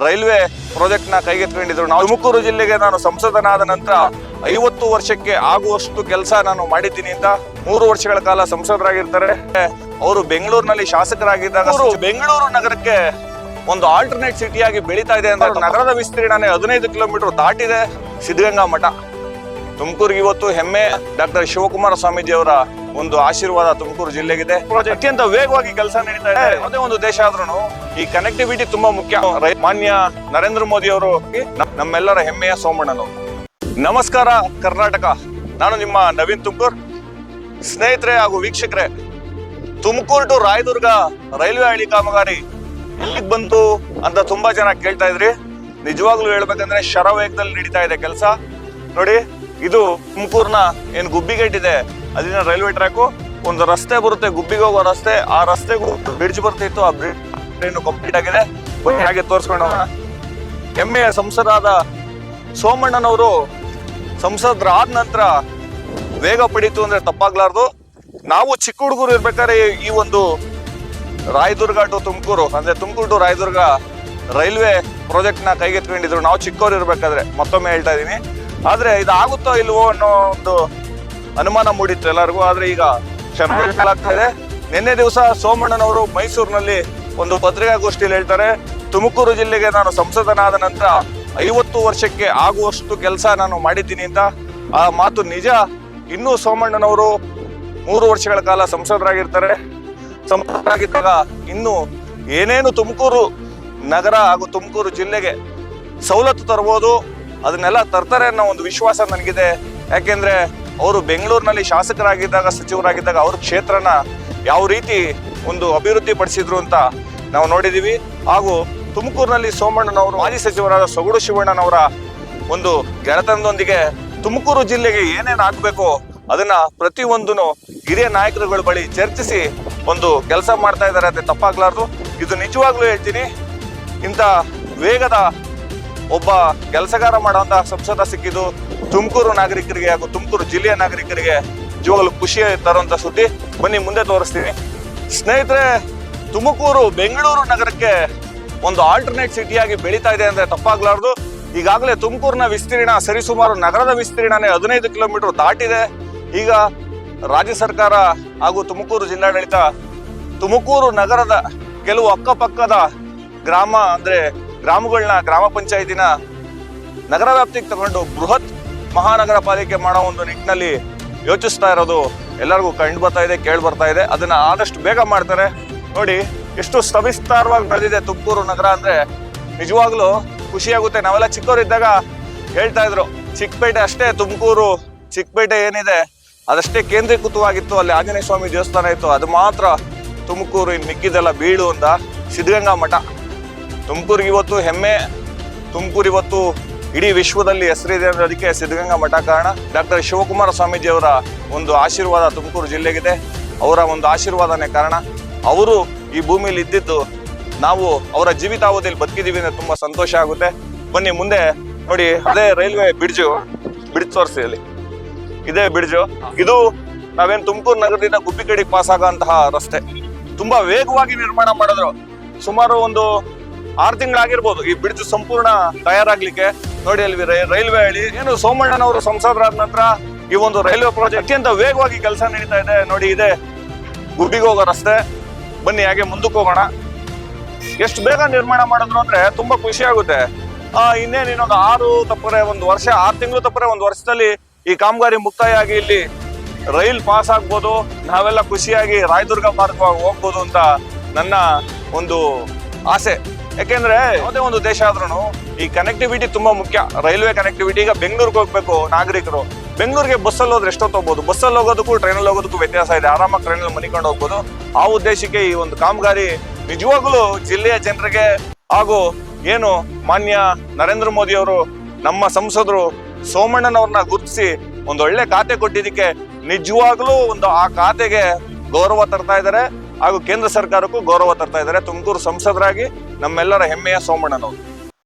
Railway project ನ ಕೈಗೆತ್ತಿಕೊಂಡಿದ್ರು. ನಾವು ತುಮಕೂರು ಜಿಲ್ಲೆಗೆ ನಾನು ಸಂಸದನಾದ ನಂತರ 50 ವರ್ಷಕ್ಕೆ ಆಗುವಷ್ಟು ಕೆಲಸ ನಾನು ಮಾಡಿದ್ದೀನಿ ಅಂತ 3 ವರ್ಷಗಳ ಕಾಲ ಸಂಸದರಾಗಿರ್ತಾರೆ. ಅವರು ಬೆಂಗಳೂರಿನಲ್ಲಿ ಶಾಸಕರಾಗಿದ್ದಾಗ ಬೆಂಗಳೂರು ನಗರಕ್ಕೆ ಒಂದು ಆಲ್ಟರ್ನೇಟ್ ಸಿಟಿಯಾಗಿ ಬೆಳೀತಾ ಇದೆ ಅಂದ್ರೆ ನಗರದ ವಿಸ್ತೀರ್ಣನೆ 15 ಕಿಲೋಮೀಟರ್ ದಾಟಿದೆ. ಸಿದ್ಧಗಂಗಾ ಮಠ ತುಮಕೂರಿಗೆ ಇವತ್ತು ಹೆಮ್ಮೆ. ಡಾಕ್ಟರ್ ಶಿವಕುಮಾರ ಸ್ವಾಮೀಜಿ ಅವರ ಒಂದು ಆಶೀರ್ವಾದ ತುಮಕೂರು ಜಿಲ್ಲೆಗಿದೆ. ಅತ್ಯಂತ ವೇಗವಾಗಿ ಕೆಲಸ ನಡೀತಾ ಇದೆ. ಯಾವುದೇ ಒಂದು ದೇಶ ಆದ್ರೂ ಈ ಕನೆಕ್ಟಿವಿಟಿ ತುಂಬಾ ಮುಖ್ಯ. ಮಾನ್ಯ ನರೇಂದ್ರ ಮೋದಿ ಅವರು ನಮ್ಮೆಲ್ಲರ ಹೆಮ್ಮೆಯ ಸೋಮಣ್ಣನವರು. ನಮಸ್ಕಾರ ಕರ್ನಾಟಕ, ನಾನು ನಿಮ್ಮ ನವೀನ್ ತುಮಕೂರ್. ಸ್ನೇಹಿತರೆ ಹಾಗೂ ವೀಕ್ಷಕರೇ, ತುಮಕೂರು ಟು ರಾಯದುರ್ಗ ರೈಲ್ವೆ ಹಳಿ ಕಾಮಗಾರಿ ಎಲ್ಲಿಗೆ ಬಂತು ಅಂತ ತುಂಬಾ ಜನ ಕೇಳ್ತಾ ಇದ್ರಿ. ನಿಜವಾಗ್ಲೂ ಹೇಳ್ಬೇಕಂದ್ರೆ ಶರವೇಗದಲ್ಲಿ ನಡೀತಾ ಇದೆ ಕೆಲಸ. ನೋಡಿ, ಇದು ತುಮಕೂರ್ನ ಏನ್ ಗುಬ್ಬಿಗೇಟ್ ಇದೆ, ಅಲ್ಲಿನ ರೈಲ್ವೆ ಟ್ರ್ಯಾಕ್. ಒಂದು ರಸ್ತೆ ಬರುತ್ತೆ, ಗುಬ್ಬಿಗೆ ಹೋಗೋ ರಸ್ತೆ. ಆ ರಸ್ತೆಗೂ ಬ್ರಿಡ್ಜ್ ಬರ್ತಿತ್ತು, ಆ ಬ್ರಿಡ್ಜ್ ಕಂಪ್ಲೀಟ್ ಆಗಿದೆ. ಹಾಗೆ ತೋರಿಸ್ಕೊಂಡು ಹೆಮ್ಮೆಯ ಸಂಸದರಾದ ಸೋಮಣ್ಣನವರು ಸಂಸದರಾದ ನಂತರ ವೇಗ ಪಡೀತು ಅಂದ್ರೆ ತಪ್ಪಾಗ್ಲಾರ್ದು. ನಾವು ಚಿಕ್ಕ ಹುಡುಗರು ಇರ್ಬೇಕಾದ್ರೆ ಈ ಒಂದು ರಾಯದುರ್ಗ ಟು ತುಮಕೂರು ಅಂದ್ರೆ Tumakuru to Rayadurga railway project ನ ಕೈಗೆತ್ತಿಕೊಂಡಿದ್ರು. ನಾವು ಚಿಕ್ಕವ್ರು ಇರ್ಬೇಕಾದ್ರೆ, ಮತ್ತೊಮ್ಮೆ ಹೇಳ್ತಾ ಇದೀನಿ. ಆದ್ರೆ ಇದಾಗುತ್ತೋ ಇಲ್ವೋ ಅನ್ನೋ ಒಂದು ಅನುಮಾನ ಮೂಡಿತ್ತು ಎಲ್ಲರಿಗೂ. ಆದ್ರೆ ಈಗ ಆಗ್ತದೆ. ನಿನ್ನೆ ದಿವಸ ಸೋಮಣ್ಣನವರು ಮೈಸೂರಿನಲ್ಲಿ ಒಂದು ಪತ್ರಿಕಾಗೋಷ್ಠಿಯಲ್ಲಿ ಹೇಳ್ತಾರೆ, ತುಮಕೂರು ಜಿಲ್ಲೆಗೆ ನಾನು ಸಂಸದನಾದ ನಂತರ 50 ವರ್ಷಕ್ಕೆ ಆಗುವಷ್ಟು ಕೆಲಸ ನಾನು ಮಾಡಿದ್ದೀನಿ ಅಂತ. ಆ ಮಾತು ನಿಜ. ಇನ್ನೂ ಸೋಮಣ್ಣನವರು 3 ವರ್ಷಗಳ ಕಾಲ ಸಂಸದರಾಗಿರ್ತಾರೆ. ಸಂಸದರಾಗಿದ್ದಾಗ ಇನ್ನು ಏನೇನು ತುಮಕೂರು ನಗರ ಹಾಗೂ ತುಮಕೂರು ಜಿಲ್ಲೆಗೆ ಸವಲತ್ತು ತರಬಹುದು ಅದನ್ನೆಲ್ಲ ತರ್ತಾರೆ ಅನ್ನೋ ಒಂದು ವಿಶ್ವಾಸ ನನಗಿದೆ. ಯಾಕೆಂದ್ರೆ ಅವರು ಬೆಂಗಳೂರಿನಲ್ಲಿ ಶಾಸಕರಾಗಿದ್ದಾಗ, ಸಚಿವರಾಗಿದ್ದಾಗ ಅವ್ರ ಕ್ಷೇತ್ರನ ಯಾವ ರೀತಿ ಒಂದು ಅಭಿವೃದ್ಧಿ ಪಡಿಸಿದ್ರು ಅಂತ ನಾವು ನೋಡಿದೀವಿ. ಹಾಗೂ ತುಮಕೂರಿನಲ್ಲಿ ಸೋಮಣ್ಣನವರು ಮಾಜಿ ಸಚಿವರಾದ ಸೊಗಡು ಶಿವಣ್ಣನವರ ಒಂದು ಗೆಳೆತನದೊಂದಿಗೆ ತುಮಕೂರು ಜಿಲ್ಲೆಗೆ ಏನೇನು ಆಗ್ಬೇಕು ಅದನ್ನ ಪ್ರತಿಯೊಂದನ್ನು ಹಿರಿಯ ನಾಯಕರುಗಳ ಬಳಿ ಚರ್ಚಿಸಿ ಒಂದು ಕೆಲಸ ಮಾಡ್ತಾ ಇದ್ದಾರೆ ಅಂತ ತಪ್ಪಾಗ್ಲಾರ್ದು. ಇದು ನಿಜವಾಗ್ಲೂ ಹೇಳ್ತೀನಿ, ಇಂಥ ವೇಗದ ಒಬ್ಬ ಕೆಲಸಗಾರ ಮಾಡುವಂತಹ ಸಂಸದ ಸಿಕ್ಕಿದ್ದು ತುಮಕೂರು ನಾಗರಿಕರಿಗೆ ಹಾಗೂ ತುಮಕೂರು ಜಿಲ್ಲೆಯ ನಾಗರಿಕರಿಗೆ ನಿಜವಾಗ್ಲೂ ಖುಷಿ ತರುವಂತ ಸುದ್ದಿ. ಬನ್ನಿ ಮುಂದೆ ತೋರಿಸ್ತೀನಿ. ಸ್ನೇಹಿತರೆ, ತುಮಕೂರು ಬೆಂಗಳೂರು ನಗರಕ್ಕೆ ಒಂದು ಆಲ್ಟರ್ನೇಟ್ ಸಿಟಿಯಾಗಿ ಬೆಳೀತಾ ಇದೆ ಅಂದ್ರೆ ತಪ್ಪಾಗ್ಲಾರ್ದು. ಈಗಾಗಲೇ ತುಮಕೂರಿನ ವಿಸ್ತೀರ್ಣ ಸರಿಸುಮಾರು ನಗರದ ವಿಸ್ತೀರ್ಣನೆ 15 ಕಿಲೋಮೀಟರ್ ದಾಟಿದೆ. ಈಗ ರಾಜ್ಯ ಸರ್ಕಾರ ಹಾಗೂ ತುಮಕೂರು ಜಿಲ್ಲಾಡಳಿತ ತುಮಕೂರು ನಗರದ ಕೆಲವು ಅಕ್ಕಪಕ್ಕದ ಗ್ರಾಮ ಅಂದ್ರೆ ಗ್ರಾಮಗಳನ್ನ ಗ್ರಾಮ ಪಂಚಾಯತಿನ ನಗರ ವ್ಯಾಪ್ತಿಗೆ ತಗೊಂಡು ಬೃಹತ್ ಮಹಾನಗರ ಪಾಲಿಕೆ ಮಾಡೋ ಒಂದು ನಿಟ್ಟಿನಲ್ಲಿ ಯೋಚಿಸ್ತಾ ಇರೋದು ಎಲ್ಲರಿಗೂ ಕಂಡು ಬರ್ತಾ ಇದೆ, ಕೇಳಿ ಬರ್ತಾ ಇದೆ. ಅದನ್ನ ಆದಷ್ಟು ಬೇಗ ಮಾಡ್ತಾರೆ. ನೋಡಿ ಎಷ್ಟು ಸವಿಸ್ತಾರವಾಗಿ ಬೆಳೆದಿದೆ ತುಮಕೂರು ನಗರ ಅಂದ್ರೆ ನಿಜವಾಗ್ಲೂ ಖುಷಿಯಾಗುತ್ತೆ. ನಾವೆಲ್ಲ ಚಿಕ್ಕವರಿದ್ದಾಗ ಹೇಳ್ತಾ ಇದ್ರು, ಚಿಕ್ಕಪೇಟೆ ಅಷ್ಟೇ ತುಮಕೂರು, ಚಿಕ್ಕಪೇಟೆ ಏನಿದೆ ಅದಷ್ಟೇ ಕೇಂದ್ರೀಕೃತವಾಗಿತ್ತು, ಅಲ್ಲಿ ಆಂಜನೇಯ ಸ್ವಾಮಿ ದೇವಸ್ಥಾನ ಇತ್ತು, ಅದು ಮಾತ್ರ ತುಮಕೂರು, ಇನ್ನು ಮಿಕ್ಕಿದೆಲ್ಲ ಬೀಳು ಅಂತ. ಸಿದ್ಧಗಂಗಾ ಮಠ ತುಮಕೂರಿಗೆ ಇವತ್ತು ಹೆಮ್ಮೆ. ತುಮಕೂರು ಇವತ್ತು ಇಡೀ ವಿಶ್ವದಲ್ಲಿ ಹೆಸರಿದೆ ಅನ್ನೋದಕ್ಕೆ ಸಿದ್ಧಗಂಗಾ ಮಠ ಕಾರಣ. ಡಾಕ್ಟರ್ ಶಿವಕುಮಾರ ಸ್ವಾಮೀಜಿ ಅವರ ಒಂದು ಆಶೀರ್ವಾದ ತುಮಕೂರು ಜಿಲ್ಲೆಗಿದೆ. ಅವರ ಒಂದು ಆಶೀರ್ವಾದನೇ ಕಾರಣ. ಅವರು ಈ ಭೂಮಿಯಲ್ಲಿ ಇದ್ದಿದ್ದು ನಾವು ಅವರ ಜೀವಿತಾವಧಿಯಲ್ಲಿ ಬದುಕಿದೀವಿ ಅಂದ್ರೆ ತುಂಬಾ ಸಂತೋಷ ಆಗುತ್ತೆ. ಬನ್ನಿ ಮುಂದೆ ನೋಡಿ, ಅದೇ ರೈಲ್ವೆ ಬ್ರಿಡ್ಜ್ ತೋರಿಸಿ. ಅಲ್ಲಿ ಇದೇ ಬ್ರಿಡ್ಜ್. ಇದು ನಾವೇನ್ ತುಮಕೂರು ನಗರದಿಂದ ಗುಬ್ಬಿಕಡಿಗೆ ಪಾಸ್ ಆಗೋಂತಹ ರಸ್ತೆ. ತುಂಬಾ ವೇಗವಾಗಿ ನಿರ್ಮಾಣ ಮಾಡಿದ್ರು. ಸುಮಾರು ಒಂದು 6 ತಿಂಗಳಾಗಿರ್ಬೋದು ಈ ಬ್ರಿಡ್ಜ್ ಸಂಪೂರ್ಣ ತಯಾರಾಗ್ಲಿಕ್ಕೆ. ನೋಡಿ ಅಲ್ಲಿ ರೈಲ್ವೆ ಹಳಿ ಏನು ಸೋಮಣ್ಣನವರು ಸಂಸದರಾದ ನಂತರ ಈ ಒಂದು ರೈಲ್ವೆ ಪ್ರಾಜೆಕ್ಟ್ ಅತ್ಯಂತ ವೇಗವಾಗಿ ಕೆಲಸ ನಡೀತಾ ಇದೆ. ನೋಡಿ, ಇದೆ ಗುಬ್ಬಿಗೆ ಹೋಗೋ ರಸ್ತೆ. ಬನ್ನಿ ಹಾಗೆ ಮುಂದಕ್ಕೆ ಹೋಗೋಣ. ಎಷ್ಟು ಬೇಗ ನಿರ್ಮಾಣ ಮಾಡಿದ್ರು ಅಂದ್ರೆ ತುಂಬಾ ಖುಷಿ ಆಗುತ್ತೆ. ಇನ್ನೇನು ಇನ್ನೊಂದು 6 ತಿಂಗಳು ತಪ್ಪರೆ ಒಂದು ವರ್ಷದಲ್ಲಿ ಈ ಕಾಮಗಾರಿ ಮುಕ್ತಾಯ ಆಗಿ ಇಲ್ಲಿ ರೈಲ್ ಪಾಸ್ ಆಗ್ಬೋದು. ನಾವೆಲ್ಲ ಖುಷಿಯಾಗಿ ರಾಯದುರ್ಗ ಮಾರ್ಗವಾಗಿ ಹೋಗ್ಬೋದು ಅಂತ ನನ್ನ ಒಂದು ಆಸೆ. ಯಾಕೆಂದ್ರೆ ಯಾವುದೇ ಒಂದು ದೇಶ ಆದ್ರೂ ಈ ಕನೆಕ್ಟಿವಿಟಿ ತುಂಬಾ ಮುಖ್ಯ. Railway connectivity. ಈಗ ಬೆಂಗಳೂರಿಗೆ ಹೋಗ್ಬೇಕು ನಾಗರಿಕರು, ಬೆಂಗಳೂರಿಗೆ ಬಸ್ಸಲ್ಲಿ ಹೋದ್ರೆ ಎಷ್ಟೊತ್ತು ಹೋಗ್ಬೋದು. ಬಸ್ಸಲ್ಲಿ ಹೋಗೋದಕ್ಕೂ ಟ್ರೈನಲ್ಲಿ ಹೋಗೋದಕ್ಕೂ ವ್ಯತ್ಯಾಸ ಇದೆ. ಆರಾಮಾಗಿ ಟ್ರೈನಲ್ಲಿ ಮನಿಕೊಂಡು ಹೋಗ್ಬೋದು. ಆ ಉದ್ದೇಶಕ್ಕೆ ಈ ಒಂದು ಕಾಮಗಾರಿ ನಿಜವಾಗ್ಲೂ ಜಿಲ್ಲೆಯ ಜನರಿಗೆ ಹಾಗೂ ಏನು ಮಾನ್ಯ ನರೇಂದ್ರ ಮೋದಿ ಅವರು ನಮ್ಮ ಸಂಸದರು ಸೋಮಣ್ಣನವ್ರನ್ನ ಗುರುತಿಸಿ ಒಂದೊಳ್ಳೆ ಖಾತೆ ಕೊಟ್ಟಿದ್ದಕ್ಕೆ ನಿಜವಾಗ್ಲೂ ಒಂದು ಆ ಖಾತೆಗೆ ಗೌರವ ತರ್ತಾ ಇದ್ದಾರೆ ಹಾಗೂ ಕೇಂದ್ರ ಸರ್ಕಾರಕ್ಕೂ ಗೌರವ ತರ್ತಾ ಇದ್ದಾರೆ. ತುಮಕೂರು ಸಂಸದರಾಗಿ ನಮ್ಮೆಲ್ಲರ ಹೆಮ್ಮೆಯ ಸೋಮಣ್ಣನವರು.